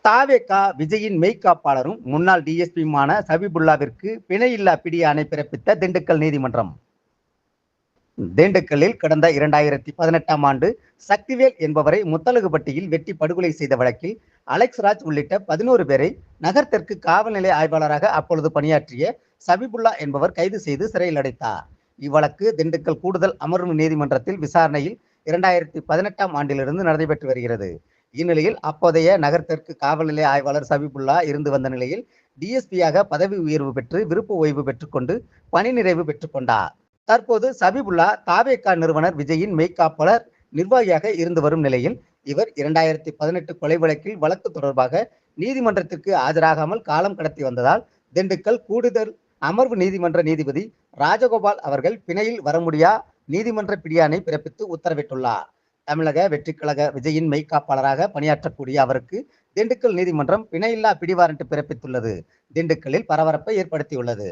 தாவேகா விஜயின் மெய்காப்பாளரும் முன்னாள் டிஎஸ்பியுமான சபிபுல்லாவிற்கு பிணையில்லா பிடி ஆணை பிறப்பித்த திண்டுக்கல் நீதிமன்றம். திண்டுக்கல்லில் கடந்த 2018ஆம் ஆண்டு சக்திவேல் என்பவரை முத்தலகுப்பட்டியில் வெட்டி படுகொலை செய்த வழக்கில் அலெக்ஸ் ராஜ் உள்ளிட்ட 11 பேரை நகர் தெற்கு காவல் நிலைய ஆய்வாளராக அப்பொழுது பணியாற்றிய சபிபுல்லா என்பவர் கைது செய்து சிறையில் அடைத்தார். இவ்வழக்கு திண்டுக்கல் கூடுதல் அமர்வு நீதிமன்றத்தில் விசாரணையில் 2018ஆம் ஆண்டிலிருந்து நடைபெற்று வருகிறது. இந்நிலையில் அப்போதைய நகர் தெற்கு காவல் நிலைய ஆய்வாளர் சபிபுல்லா இருந்து வந்த நிலையில் டிஎஸ்பியாக பதவி உயர்வு பெற்று விருப்ப ஓய்வு பெற்றுக்கொண்டு பணி நிறைவு பெற்றுக்கொண்டார். தற்போது சபிபுல்லா தாவேகா நிறுவனர் விஜயின் மெய்காப்பாளர் நிர்வாகியாக இருந்து வரும் நிலையில் இவர் 2018 கொலை வழக்கில் வழக்கு தொடர்பாக நீதிமன்றத்திற்கு ஆஜராகாமல் காலம் கடத்தி வந்ததால் திண்டுக்கல் கூடுதல் அமர்வு நீதிமன்ற நீதிபதி ராஜகோபால் அவர்கள் பிணையில் வர முடியா நீதிமன்ற பிடியாணை பிறப்பித்து உத்தரவிட்டுள்ளார். தமிழக வெற்றிக்கழக விஜயின் மெய்காப்பாளராக பணியாற்றக்கூடிய அவருக்கு திண்டுக்கல் நீதிமன்றம் பிணையில்லா பிடிவாரண்ட் பிறப்பித்துள்ளது. திண்டுக்கல்லில் பரபரப்பை ஏற்படுத்தியுள்ளது.